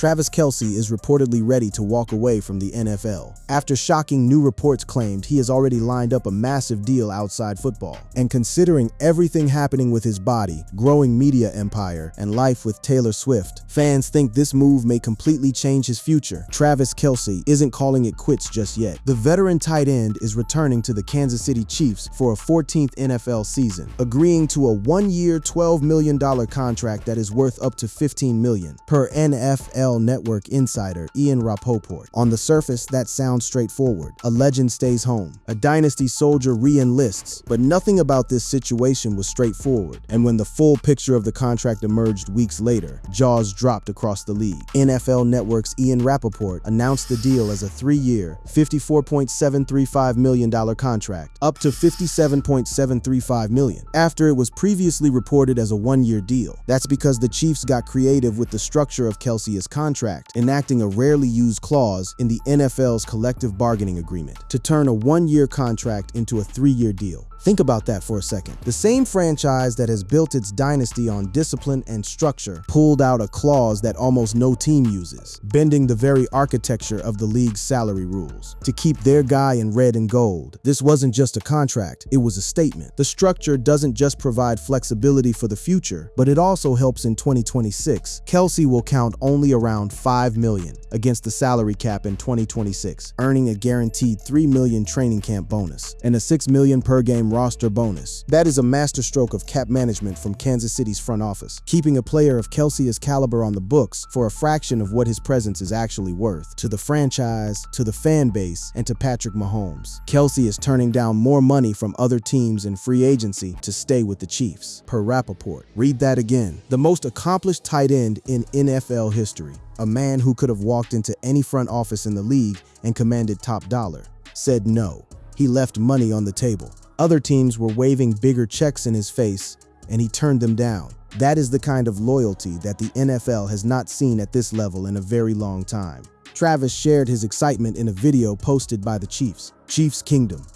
Travis Kelce is reportedly ready to walk away from the NFL. After shocking new reports claimed he has already lined up a massive deal outside football. And considering everything happening with his body, growing media empire, and life with Taylor Swift, fans think this move may completely change his future. Travis Kelce isn't calling it quits just yet. The veteran tight end is returning to the Kansas City Chiefs for a 14th NFL season, agreeing to a one-year, $12 million contract that is worth up to $15 million, per NFL Network insider Ian Rapoport. On the surface, that sounds straightforward. A legend stays home. A dynasty soldier re-enlists. But nothing about this situation was straightforward. And when the full picture of the contract emerged weeks later, jaws dropped across the league. NFL Network's Ian Rapoport announced the deal as a 3-year, $54.735 million contract, up to $57.735 million, after it was previously reported as a one-year deal. That's because the Chiefs got creative with the structure of Kelce's contract, enacting a rarely used clause in the NFL's collective bargaining agreement to turn a one-year contract into a 3-year deal. Think about that for a second. The same franchise that has built its dynasty on discipline and structure pulled out a clause that almost no team uses, bending the very architecture of the league's salary rules to keep their guy in red and gold. This wasn't just a contract, it was a statement. The structure doesn't just provide flexibility for the future, but it also helps in 2026. Kelce will count only around $5 million against the salary cap in 2026, earning a guaranteed $3 million training camp bonus and a $6 million per game roster bonus. That is a masterstroke of cap management from Kansas City's front office, keeping a player of Kelce's caliber on the books for a fraction of what his presence is actually worth to the franchise, to the fan base, and to Patrick Mahomes. Kelce is turning down more money from other teams in free agency to stay with the Chiefs, per Rapoport. Read that again. The most accomplished tight end in NFL history, a man who could have walked into any front office in the league and commanded top dollar, said no. He left money on the table. Other teams were waving bigger checks in his face, and he turned them down. That is the kind of loyalty that the NFL has not seen at this level in a very long time. Travis shared his excitement in a video posted by the Chiefs Kingdom.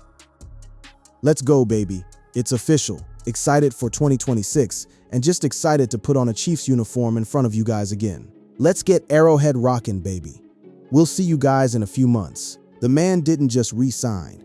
Let's go, baby. It's official. Excited for 2026, and just excited to put on a Chiefs uniform in front of you guys again. Let's get Arrowhead rockin', baby. We'll see you guys in a few months. The man didn't just re-sign.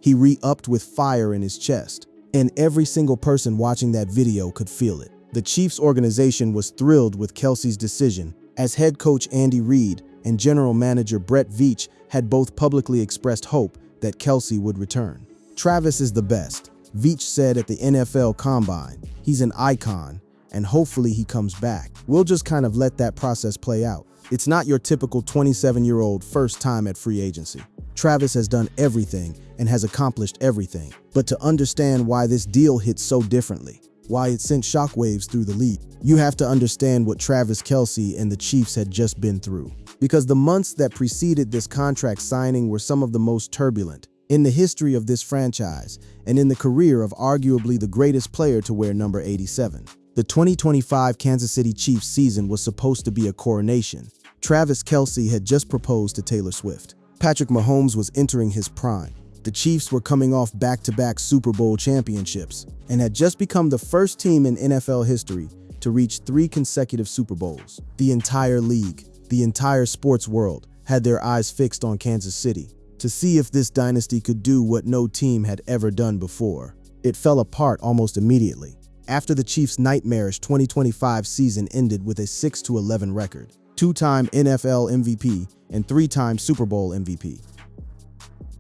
He re-upped with fire in his chest, and every single person watching that video could feel it. The Chiefs organization was thrilled with Kelce's decision, as head coach Andy Reid and general manager Brett Veach had both publicly expressed hope that Kelce would return. Travis is the best, Veach said at the NFL Combine. He's an icon, and hopefully he comes back. We'll just kind of let that process play out. It's not your typical 27-year-old first time at free agency. Travis has done everything and has accomplished everything. But to understand why this deal hit so differently, why it sent shockwaves through the league, you have to understand what Travis Kelce and the Chiefs had just been through. Because the months that preceded this contract signing were some of the most turbulent in the history of this franchise and in the career of arguably the greatest player to wear number 87. The 2025 Kansas City Chiefs season was supposed to be a coronation. Travis Kelce had just proposed to Taylor Swift. Patrick Mahomes was entering his prime. The Chiefs were coming off back-to-back Super Bowl championships and had just become the first team in NFL history to reach 3 consecutive Super Bowls. The entire league, the entire sports world, had their eyes fixed on Kansas City to see if this dynasty could do what no team had ever done before. It fell apart almost immediately after the Chiefs' nightmarish 2025 season ended with a 6-11 record, 2-time NFL MVP and 3-time Super Bowl MVP.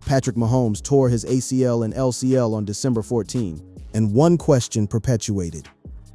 Patrick Mahomes tore his ACL and LCL on December 14, and one question perpetuated: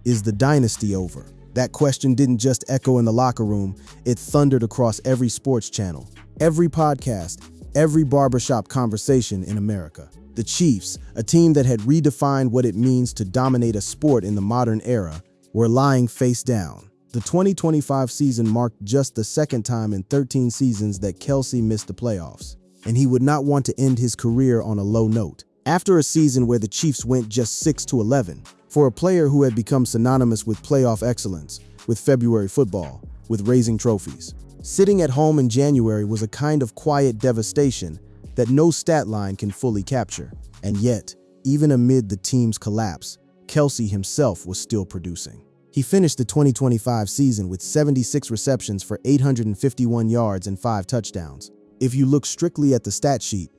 is the dynasty over? That question didn't just echo in the locker room, it thundered across every sports channel, every podcast, every barbershop conversation in America. The Chiefs, a team that had redefined what it means to dominate a sport in the modern era, were lying face down. The 2025 season marked just the second time in 13 seasons that Kelce missed the playoffs, and he would not want to end his career on a low note. After a season where the Chiefs went just 6-11, for a player who had become synonymous with playoff excellence, with February football, with raising trophies, sitting at home in January was a kind of quiet devastation that no stat line can fully capture. And yet, even amid the team's collapse, Kelce himself was still producing. He finished the 2025 season with 76 receptions for 851 yards and 5 touchdowns. If you look strictly at the stat sheet,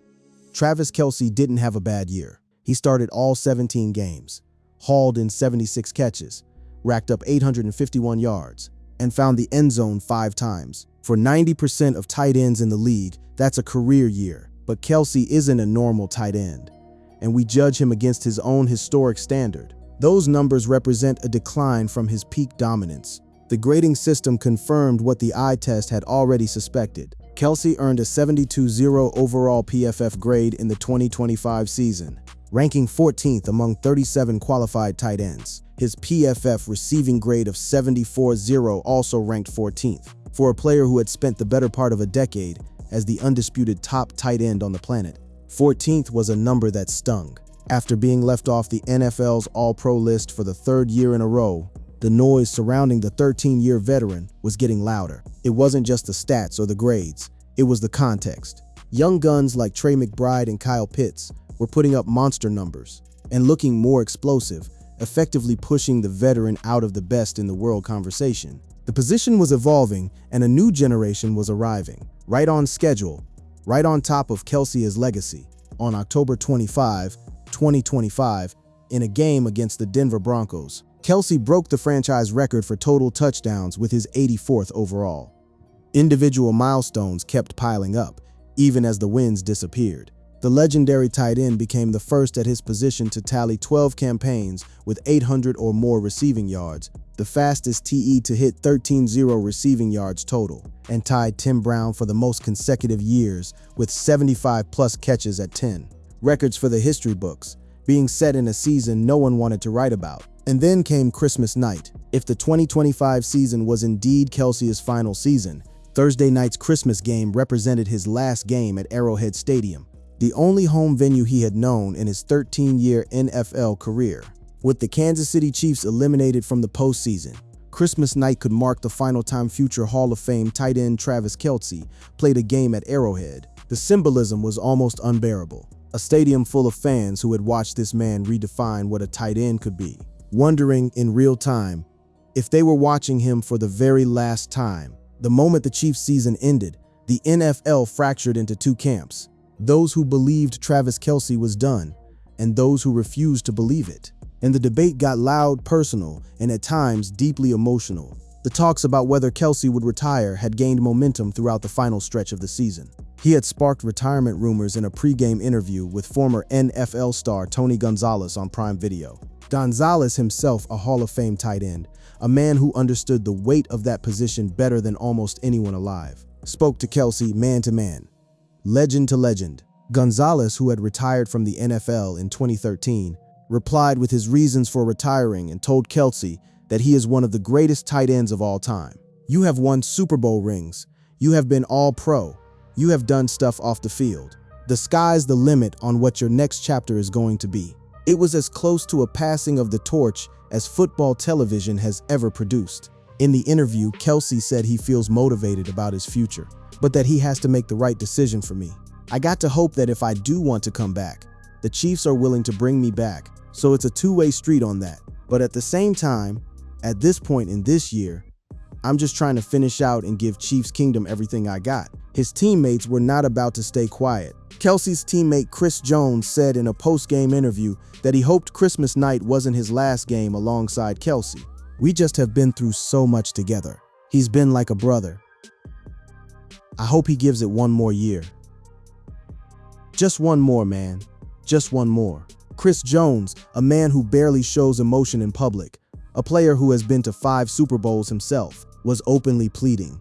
Travis Kelce didn't have a bad year. He started all 17 games, hauled in 76 catches, racked up 851 yards, and found the end zone 5 times. For 90% of tight ends in the league, that's a career year. But Kelce isn't a normal tight end, and we judge him against his own historic standard. Those numbers represent a decline from his peak dominance. The grading system confirmed what the eye test had already suspected. Kelce earned a 72.0 overall PFF grade in the 2025 season, ranking 14th among 37 qualified tight ends. His PFF receiving grade of 74.0 also ranked 14th. For a player who had spent the better part of a decade as the undisputed top tight end on the planet, 14th was a number that stung. After being left off the NFL's All-Pro list for the 3rd year in a row, the noise surrounding the 13-year veteran was getting louder. It wasn't just the stats or the grades, it was the context. Young guns like Trey McBride and Kyle Pitts were putting up monster numbers and looking more explosive, effectively pushing the veteran out of the best in the world conversation. The position was evolving and a new generation was arriving, right on schedule, right on top of Kelce's legacy. On October 25, 2025, in a game against the Denver Broncos, Kelce broke the franchise record for total touchdowns with his 84th overall. Individual milestones kept piling up, even as the wins disappeared. The legendary tight end became the first at his position to tally 12 campaigns with 800 or more receiving yards, the fastest TE to hit 13-0 receiving yards total, and tied Tim Brown for the most consecutive years with 75-plus catches at 10. Records for the history books, being set in a season no one wanted to write about. And then came Christmas night. If the 2025 season was indeed Kelce's final season, Thursday night's Christmas game represented his last game at Arrowhead Stadium, the only home venue he had known in his 13-year NFL career. With the Kansas City Chiefs eliminated from the postseason, Christmas night could mark the final time future Hall of Fame tight end Travis Kelce played a game at Arrowhead. The symbolism was almost unbearable. A stadium full of fans who had watched this man redefine what a tight end could be, wondering in real time if they were watching him for the very last time. The moment the Chiefs' season ended, the NFL fractured into 2 camps: those who believed Travis Kelce was done, and those who refused to believe it. And the debate got loud, personal, and at times deeply emotional. The talks about whether Kelce would retire had gained momentum throughout the final stretch of the season. He had sparked retirement rumors in a pre-game interview with former NFL star Tony Gonzalez on Prime Video. Gonzalez, himself a Hall of Fame tight end, a man who understood the weight of that position better than almost anyone alive, spoke to Kelce man to man, legend to legend. Gonzalez, who had retired from the NFL in 2013, replied with his reasons for retiring and told Kelce that he is one of the greatest tight ends of all time. "You have won Super Bowl rings. You have been All-Pro. You have done stuff off the field. The sky's the limit on what your next chapter is going to be." It was as close to a passing of the torch as football television has ever produced. In the interview, Kelce said he feels motivated about his future, but that he has to make the right decision for me. "I got to hope that if I do want to come back, the Chiefs are willing to bring me back, so it's a two-way street on that. But at the same time, at this point in this year, I'm just trying to finish out and give Chiefs Kingdom everything I got." His teammates were not about to stay quiet. Kelce's teammate Chris Jones said in a post-game interview that he hoped Christmas night wasn't his last game alongside Kelce. "We just have been through so much together. He's been like a brother. I hope he gives it one more year. Just one more, man. Just one more." Chris Jones, a man who barely shows emotion in public, a player who has been to 5 Super Bowls himself, was openly pleading.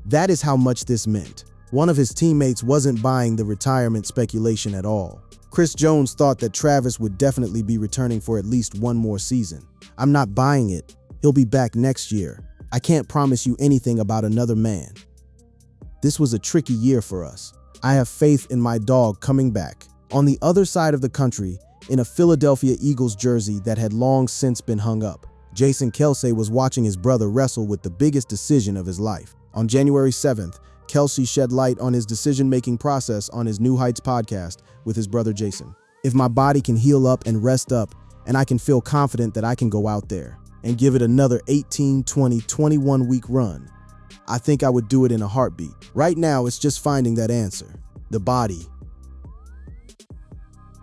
That is how much this meant. One of his teammates wasn't buying the retirement speculation at all. Chris Jones thought that Travis would definitely be returning for at least one more season. "I'm not buying it. He'll be back next year. I can't promise you anything about another man. This was a tricky year for us. I have faith in my dog coming back." On the other side of the country, in a Philadelphia Eagles jersey that had long since been hung up, Jason Kelce was watching his brother wrestle with the biggest decision of his life. On January 7th, Kelce shed light on his decision-making process on his New Heights podcast with his brother Jason. "If my body can heal up and rest up, and I can feel confident that I can go out there, and give it another 18, 20, 21-week run, I think I would do it in a heartbeat. Right now, it's just finding that answer. The body.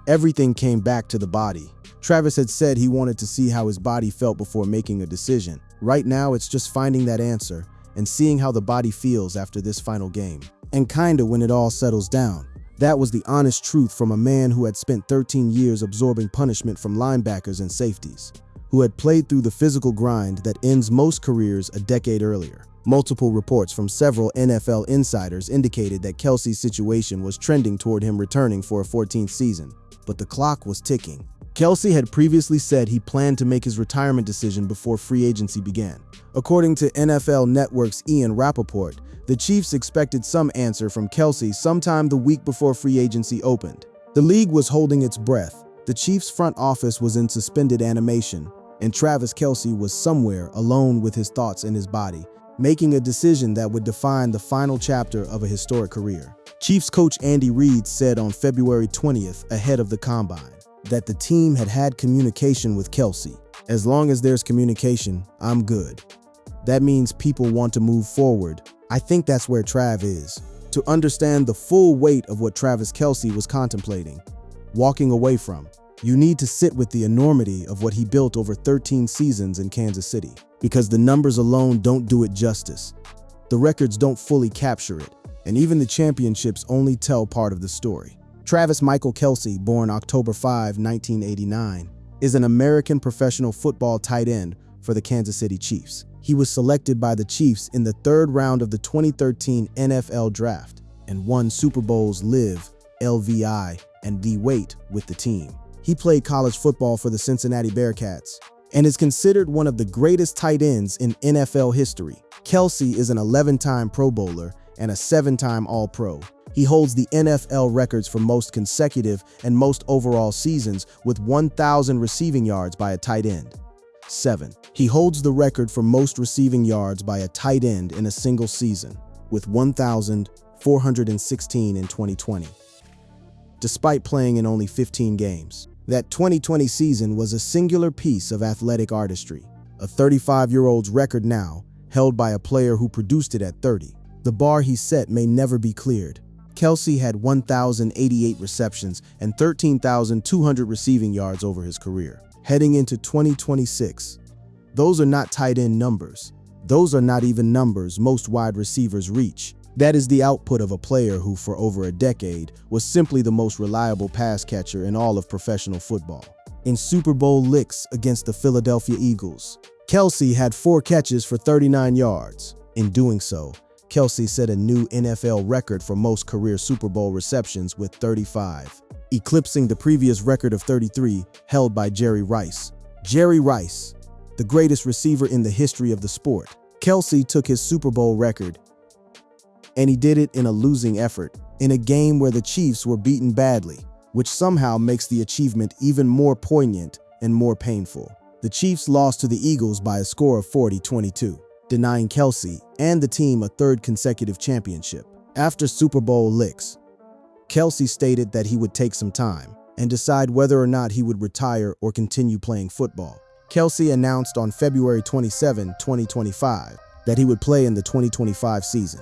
Everything came back to the body. Travis had said he wanted to see how his body felt before making a decision. Right now, it's just finding that answer and seeing how the body feels after this final game. And kinda when it all settles down. That was the honest truth from a man who had spent 13 years absorbing punishment from linebackers and safeties, who had played through the physical grind that ends most careers a decade earlier. Multiple reports from several NFL insiders indicated that Kelce's situation was trending toward him returning for a 14th season, but the clock was ticking. Kelce had previously said he planned to make his retirement decision before free agency began. According to NFL Network's Ian Rappaport, the Chiefs expected some answer from Kelce sometime the week before free agency opened. The league was holding its breath. The Chiefs' front office was in suspended animation, and Travis Kelce was somewhere alone with his thoughts and his body, making a decision that would define the final chapter of a historic career. Chiefs coach Andy Reid said on February 20th, ahead of the Combine, that the team had had communication with Kelce. As long as there's communication, I'm good. That means people want to move forward. I think that's where Trav is. To understand the full weight of what Travis Kelce was contemplating, walking away from, you need to sit with the enormity of what he built over 13 seasons in Kansas City. Because the numbers alone don't do it justice. The records don't fully capture it, and even the championships only tell part of the story. Travis Michael Kelce, born October 5, 1989, is an American professional football tight end for the Kansas City Chiefs. He was selected by the Chiefs in the third round of the 2013 NFL Draft and won Super Bowls Live, LVI, and D-Weight with the team. He played college football for the Cincinnati Bearcats and is considered one of the greatest tight ends in NFL history. Kelce is an 11-time Pro Bowler and a 7-time All-Pro. He holds the NFL records for most consecutive and most overall seasons with 1,000 receiving yards by a tight end. 7. He holds the record for most receiving yards by a tight end in a single season, with 1,416 in 2020. Despite playing in only 15 games, that 2020 season was a singular piece of athletic artistry, a 35-year-old's record now, held by a player who produced it at 30. The bar he set may never be cleared. Kelce had 1,088 receptions and 13,200 receiving yards over his career. Heading into 2026, those are not tight end numbers. Those are not even numbers most wide receivers reach. That is the output of a player who, for over a decade, was simply the most reliable pass catcher in all of professional football. In Super Bowl licks against the Philadelphia Eagles, Kelce had 4 catches for 39 yards. In doing so, Kelce set a new NFL record for most career Super Bowl receptions with 35, eclipsing the previous record of 33 held by Jerry Rice. Jerry Rice, the greatest receiver in the history of the sport. Kelce took his Super Bowl record, and he did it in a losing effort, in a game where the Chiefs were beaten badly, which somehow makes the achievement even more poignant and more painful. The Chiefs lost to the Eagles by a score of 40-22, denying Kelce and the team a third consecutive championship. After Super Bowl licks, Kelce stated that he would take some time and decide whether or not he would retire or continue playing football. Kelce announced on February 27, 2025, that he would play in the 2025 season,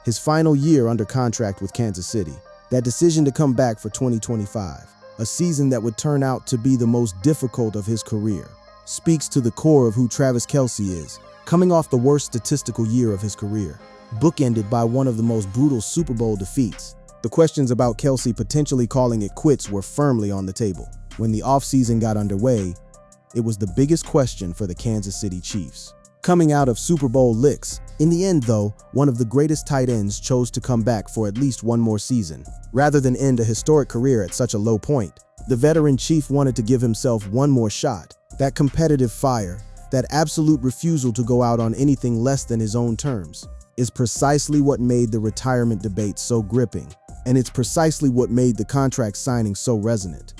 his final year under contract with Kansas City. That decision to come back for 2025, a season that would turn out to be the most difficult of his career, speaks to the core of who Travis Kelce is, coming off the worst statistical year of his career, bookended by one of the most brutal Super Bowl defeats. The questions about Kelce potentially calling it quits were firmly on the table. When the offseason got underway, it was the biggest question for the Kansas City Chiefs. Coming out of Super Bowl licks, in the end though, one of the greatest tight ends chose to come back for at least one more season. Rather than end a historic career at such a low point, the veteran Chief wanted to give himself one more shot. That competitive fire, that absolute refusal to go out on anything less than his own terms, is precisely what made the retirement debate so gripping, and it's precisely what made the contract signing so resonant.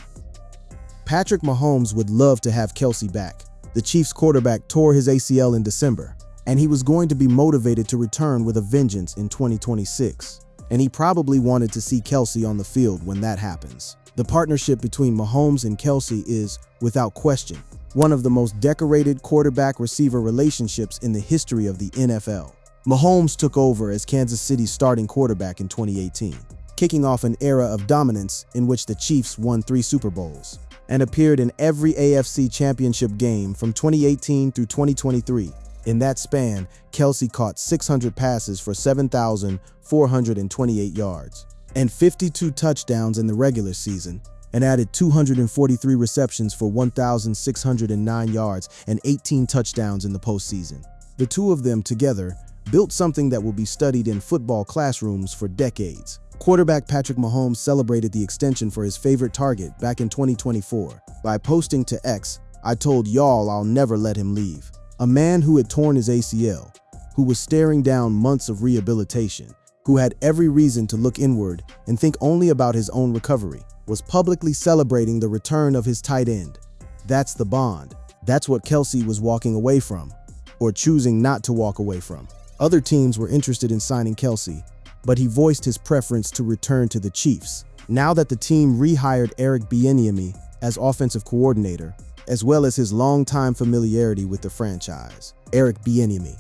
Patrick Mahomes would love to have Kelce back. The Chiefs quarterback tore his ACL in December, and he was going to be motivated to return with a vengeance in 2026. And he probably wanted to see Kelce on the field when that happens. The partnership between Mahomes and Kelce is, without question, one of the most decorated quarterback-receiver relationships in the history of the NFL. Mahomes took over as Kansas City's starting quarterback in 2018, kicking off an era of dominance in which the Chiefs won 3 Super Bowls and appeared in every AFC championship game from 2018 through 2023. In that span, Kelce caught 600 passes for 7,428 yards and 52 touchdowns in the regular season, and added 243 receptions for 1,609 yards and 18 touchdowns in the postseason. The two of them together built something that will be studied in football classrooms for decades. Quarterback Patrick Mahomes celebrated the extension for his favorite target back in 2024 by posting to X, "I told y'all I'll never let him leave." A man who had torn his ACL, who was staring down months of rehabilitation, who had every reason to look inward and think only about his own recovery, was publicly celebrating the return of his tight end. That's the bond. That's what Kelce was walking away from, or choosing not to walk away from. Other teams were interested in signing Kelce, but he voiced his preference to return to the Chiefs. Now that the team rehired Eric Bieniemy as offensive coordinator, as well as his longtime familiarity with the franchise. Eric Bieniemy,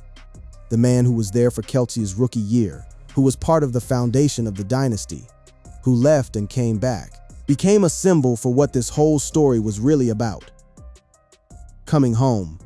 the man who was there for Kelce's rookie year, who was part of the foundation of the dynasty, who left and came back, became a symbol for what this whole story was really about. Coming home.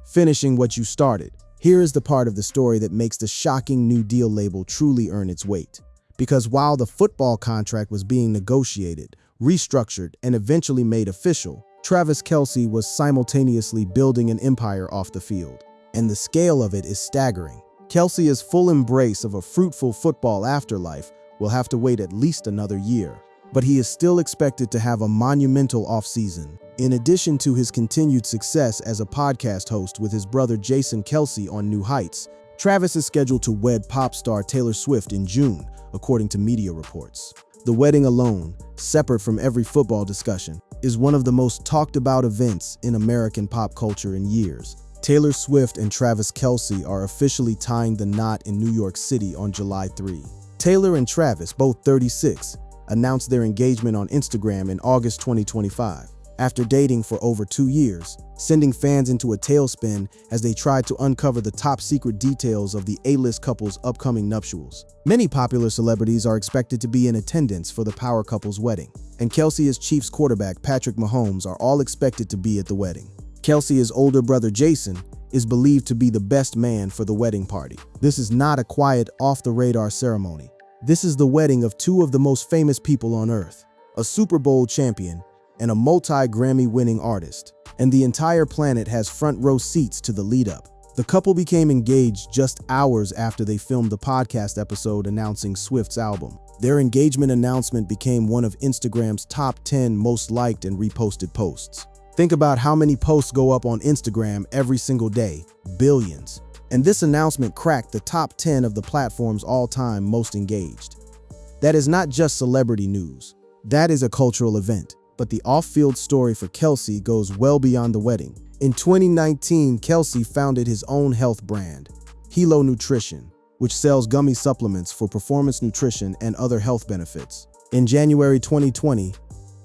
Finishing what you started. Here is the part of the story that makes the shocking new deal label truly earn its weight. Because while the football contract was being negotiated, restructured, and eventually made official, Travis Kelce was simultaneously building an empire off the field. And the scale of it is staggering. Kelce's full embrace of a fruitful football afterlife will have to wait at least another year. But he is still expected to have a monumental offseason. In addition to his continued success as a podcast host with his brother Jason Kelce on New Heights, Travis is scheduled to wed pop star Taylor Swift in June, according to media reports. The wedding alone, separate from every football discussion, is one of the most talked about events in American pop culture in years. Taylor Swift and Travis Kelce are officially tying the knot in New York City on July 3. Taylor and Travis, both 36, announced their engagement on Instagram in August 2025, after dating for over 2 years, sending fans into a tailspin as they tried to uncover the top-secret details of the A-list couple's upcoming nuptials. Many popular celebrities are expected to be in attendance for the power couple's wedding, and Kelce's Chiefs quarterback Patrick Mahomes are all expected to be at the wedding. Kelce's older brother Jason is believed to be the best man for the wedding party. This is not a quiet, off-the-radar ceremony. This is the wedding of two of the most famous people on earth, a Super Bowl champion and a multi-Grammy-winning artist, and the entire planet has front-row seats to the lead-up. The couple became engaged just hours after they filmed the podcast episode announcing Swift's album. Their engagement announcement became one of Instagram's top 10 most liked and reposted posts. Think about how many posts go up on Instagram every single day, billions. And this announcement cracked the top 10 of the platform's all-time most engaged. That is not just celebrity news. That is a cultural event. But the off-field story for Kelce goes well beyond the wedding. In 2019, Kelce founded his own health brand, Hilo Nutrition, which sells gummy supplements for performance nutrition and other health benefits. In January 2020,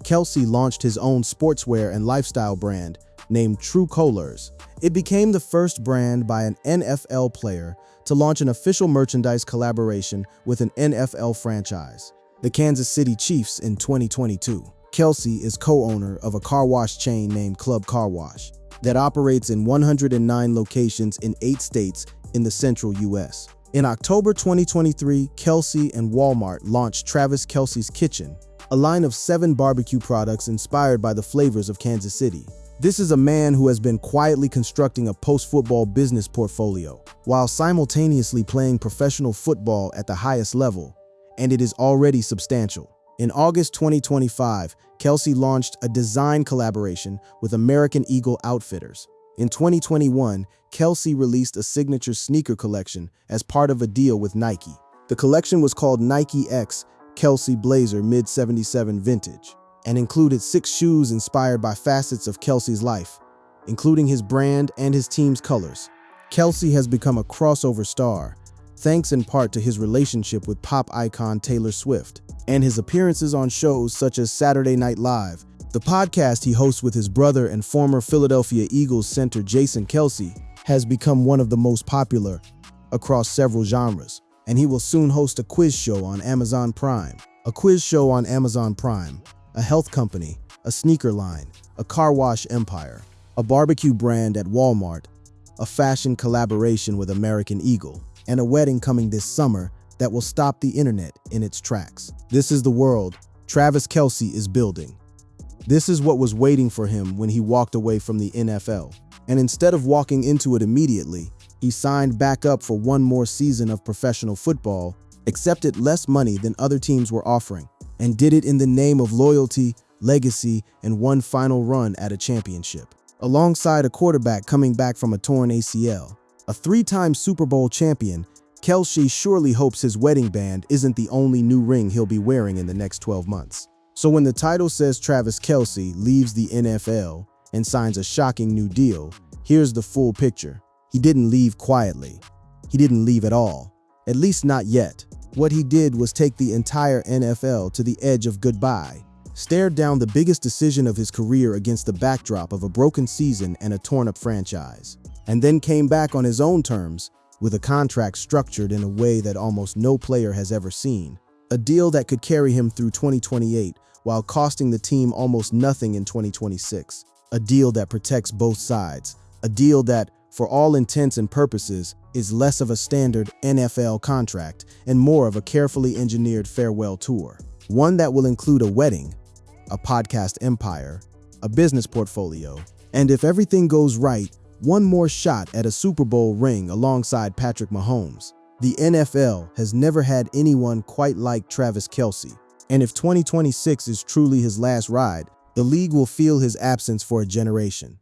Kelce launched his own sportswear and lifestyle brand named True Colors. It became the first brand by an NFL player to launch an official merchandise collaboration with an NFL franchise, the Kansas City Chiefs, in 2022. Kelce is co-owner of a car wash chain named Club Car Wash that operates in 109 locations in 8 states in the central U.S. In October 2023, Kelce and Walmart launched Travis Kelce's Kitchen, a line of 7 barbecue products inspired by the flavors of Kansas City. This is a man who has been quietly constructing a post-football business portfolio while simultaneously playing professional football at the highest level, and it is already substantial. In August 2025, Kelce launched a design collaboration with American Eagle Outfitters. In 2021, Kelce released a signature sneaker collection as part of a deal with Nike. The collection was called Nike X Kelce Blazer Mid-77 Vintage and included 6 shoes inspired by facets of Kelce's life, including his brand and his team's colors. Kelce has become a crossover star, thanks in part to his relationship with pop icon Taylor Swift and his appearances on shows such as Saturday Night Live, The podcast he hosts with his brother and former Philadelphia Eagles center Jason Kelce has become one of the most popular across several genres, and he will soon host a quiz show on Amazon Prime. A quiz show on Amazon Prime, a health company, a sneaker line, a car wash empire, a barbecue brand at Walmart, a fashion collaboration with American Eagle, and a wedding coming this summer that will stop the internet in its tracks. This is the world Travis Kelce is building. This is what was waiting for him when he walked away from the NFL. And instead of walking into it immediately, he signed back up for one more season of professional football, accepted less money than other teams were offering, and did it in the name of loyalty, legacy, and one final run at a championship. Alongside a quarterback coming back from a torn ACL, a three-time Super Bowl champion, Kelce surely hopes his wedding band isn't the only new ring he'll be wearing in the next 12 months. So when the title says Travis Kelce leaves the NFL and signs a shocking new deal, here's the full picture. He didn't leave quietly. He didn't leave at all. At least not yet. What he did was take the entire NFL to the edge of goodbye, stared down the biggest decision of his career against the backdrop of a broken season and a torn-up franchise, and then came back on his own terms with a contract structured in a way that almost no player has ever seen. A deal that could carry him through 2028 while costing the team almost nothing in 2026. A deal that protects both sides. A deal that, for all intents and purposes, is less of a standard NFL contract and more of a carefully engineered farewell tour. One that will include a wedding, a podcast empire, a business portfolio, and if everything goes right, one more shot at a Super Bowl ring alongside Patrick Mahomes. The NFL has never had anyone quite like Travis Kelce, and if 2026 is truly his last ride, the league will feel his absence for a generation.